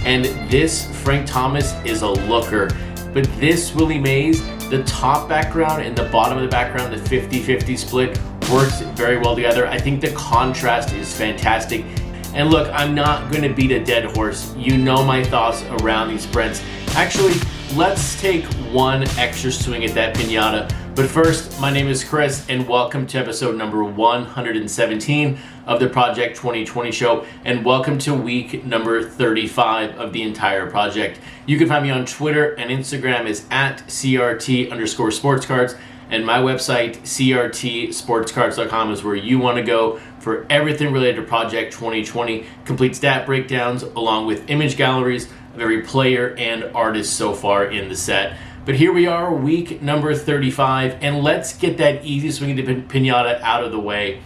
And this Frank Thomas is a looker. But this Willie Mays, the top background and the bottom of the background, the 50-50 split, works very well together. I think the contrast is fantastic. And look, I'm not going to beat a dead horse. You know my thoughts around these prints. Actually, let's take one extra swing at that piñata. But first, my name is Chris, and welcome to episode number 117 of the Project 2020 show, and welcome to week number 35 of the entire project. You can find me on Twitter and Instagram is at CRT_sportscards, and my website, CRTsportscards.com, is where you want to go for everything related to Project 2020, complete stat breakdowns, along with image galleries of every player and artist so far in the set. But here we are, week number 35, and let's get that easy swing of the piñata out of the way.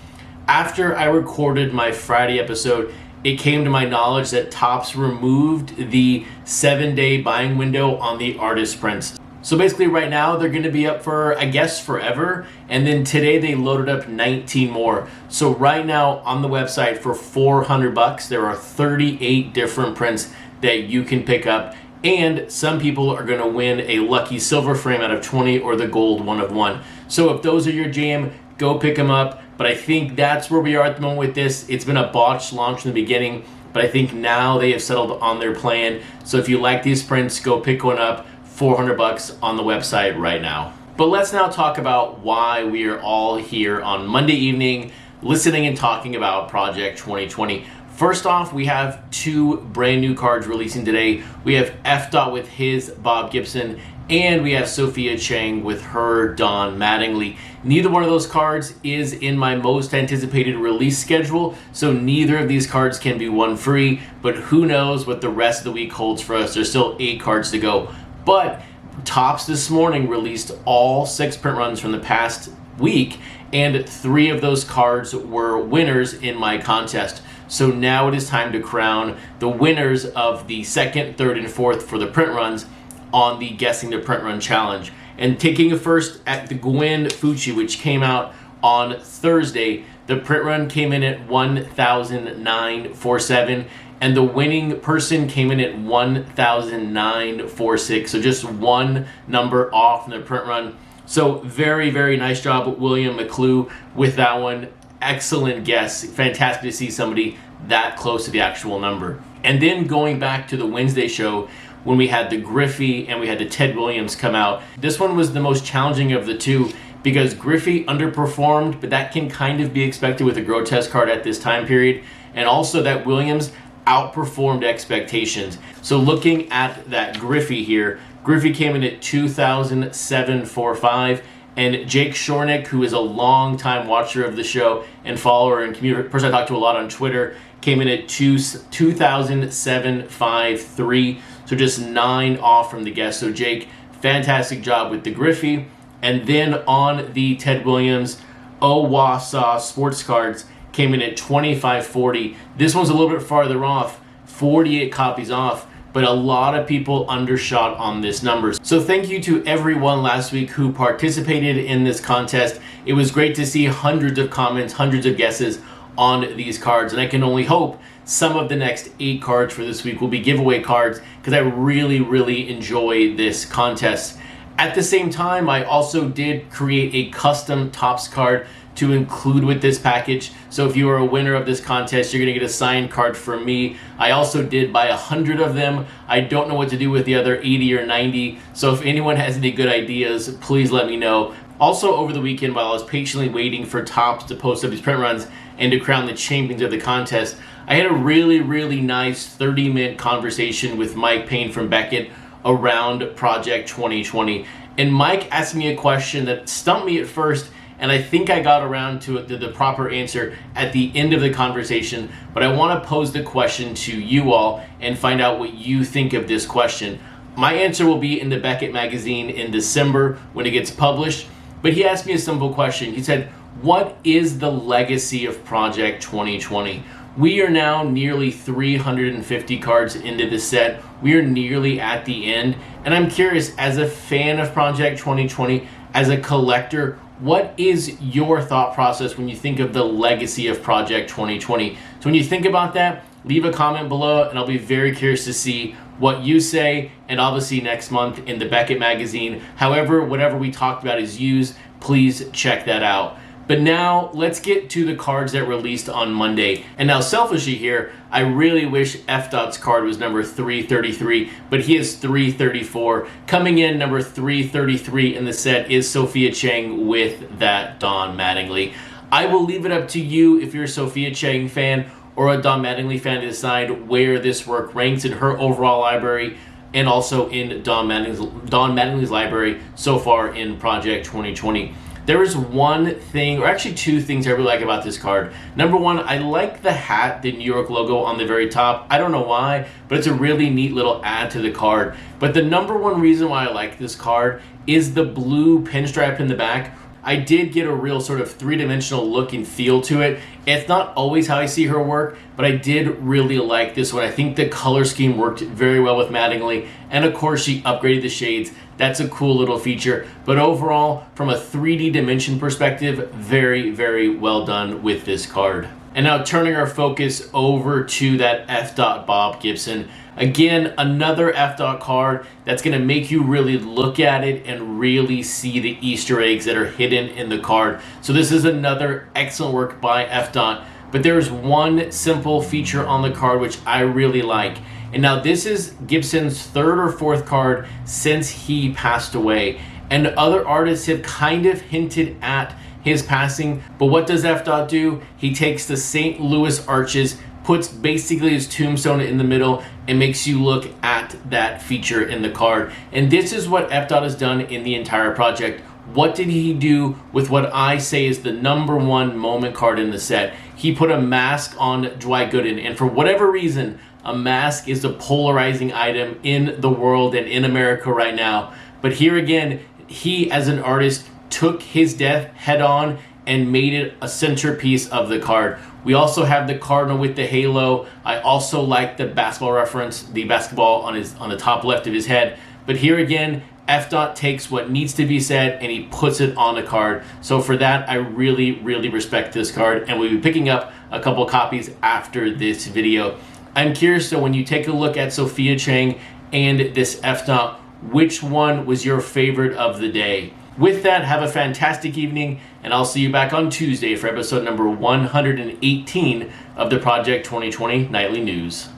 After I recorded my Friday episode, it came to my knowledge that Topps removed the 7-day buying window on the artist prints. So basically right now they're going to be up for, I guess, forever, and then today they loaded up 19 more. So right now on the website for $400, there are 38 different prints that you can pick up. And some people are going to win a lucky silver frame out of 20 or the gold 1 of 1. So if those are your jam, go pick them up. But I think that's where we are at the moment with this. It's been a botched launch from the beginning, but I think now they have settled on their plan. So if you like these prints, go pick one up. $400 on the website right now. But let's now talk about why we are all here on Monday evening listening and talking about Project 2020. First off, we have 2 brand new cards releasing today. We have Efdot with his Bob Gibson, and we have Sophia Chang with her Don Mattingly. Neither one of those cards is in my most anticipated release schedule, so neither of these cards can be won free, but who knows what the rest of the week holds for us. There's still 8 cards to go. But Topps this morning released all 6 print runs from the past week, and 3 of those cards were winners in my contest. So now it is time to crown the winners of the 2nd, 3rd, and 4th for the print runs on the Guessing the Print Run Challenge. And taking a first at the Gwen Fucci, which came out on Thursday, the print run came in at 1,947, and the winning person came in at 1,946. So just one number off in the print run. So very, very nice job, William McClue, with that one. Excellent guess. Fantastic to see somebody that close to the actual number. And then going back to the Wednesday show, when we had the Griffey and we had the Ted Williams come out, this one was the most challenging of the 2 because Griffey underperformed, but that can kind of be expected with a grotesque card at this time period. And also that Williams outperformed expectations. So looking at that Griffey here, Griffey came in at 2,745. And Jake Shornick, who is a long-time watcher of the show and follower and person I talk to a lot on Twitter, came in at 2,753. So just 9 off from the guess. So Jake, fantastic job with the Griffey. And then on the Ted Williams, Owasaw Sports Cards came in at 2,540. This one's a little bit farther off, 48 copies off. But a lot of people undershot on this number. So thank you to everyone last week who participated in this contest. It was great to see hundreds of comments, hundreds of guesses on these cards, and I can only hope some of the next 8 cards for this week will be giveaway cards because I really, really enjoy this contest. At the same time, I also did create a custom Topps card to include with this package. So if you are a winner of this contest, you're gonna get a signed card from me. I also did buy 100 of them. I don't know what to do with the other 80 or 90. So if anyone has any good ideas, please let me know. Also over the weekend, while I was patiently waiting for Topps to post up these print runs and to crown the champions of the contest, I had a really, really nice 30-minute conversation with Mike Payne from Beckett around Project 2020. And Mike asked me a question that stumped me at first, and I think I got around to the proper answer at the end of the conversation, but I want to pose the question to you all and find out what you think of this question. My answer will be in the Beckett magazine in December when it gets published, but he asked me a simple question. He said, what is the legacy of Project 2020? We are now nearly 350 cards into the set. We are nearly at the end, and I'm curious, as a fan of Project 2020, as a collector, what is your thought process when you think of the legacy of Project 2020? So when you think about that, leave a comment below, and I'll be very curious to see what you say, and obviously next month in the Beckett magazine. However, whatever we talked about is used, please check that out. But now let's get to the cards that released on Monday. And now selfishly here, I really wish Efdot's card was number 333, but he is 334. Coming in number 333 in the set is Sophia Chang with that Don Mattingly. I will leave it up to you if you're a Sophia Chang fan or a Don Mattingly fan to decide where this work ranks in her overall library and also in Don Mattingly's library so far in Project 2020. There is one thing, or actually two things I really like about this card. Number one, I like the hat, the New York logo on the very top. I don't know why, but it's a really neat little add to the card. But the number one reason why I like this card is the blue pinstripe in the back. I did get a real sort of three-dimensional look and feel to it. It's not always how I see her work, but I did really like this one. I think the color scheme worked very well with Mattingly, and of course she upgraded the shades. That's a cool little feature, but overall, from a 3D dimension perspective, very, very well done with this card. And now turning our focus over to that Efdot Bob Gibson. Again, another Efdot card that's going to make you really look at it and really see the Easter eggs that are hidden in the card. So this is another excellent work by Efdot, but there is one simple feature on the card which I really like. And now this is Gibson's third or fourth card since he passed away. And other artists have kind of hinted at his passing, but what does Efdot do? He takes the St. Louis arches, puts basically his tombstone in the middle, and makes you look at that feature in the card. And this is what Efdot has done in the entire project. What did he do with what I say is the number one moment card in the set? He put a mask on Dwight Gooden, and for whatever reason, a mask is a polarizing item in the world and in America right now. But here again, he as an artist took his death head on and made it a centerpiece of the card. We also have the cardinal with the halo. I also like the basketball reference, the basketball on the top left of his head. But here again, Efdot takes what needs to be said and he puts it on the card. So for that, I really, really respect this card, and we'll be picking up a couple copies after this video. I'm curious, so when you take a look at Sophia Chang and this Efdot, which one was your favorite of the day? With that, have a fantastic evening, and I'll see you back on Tuesday for episode number 118 of the Project 2020 Nightly News.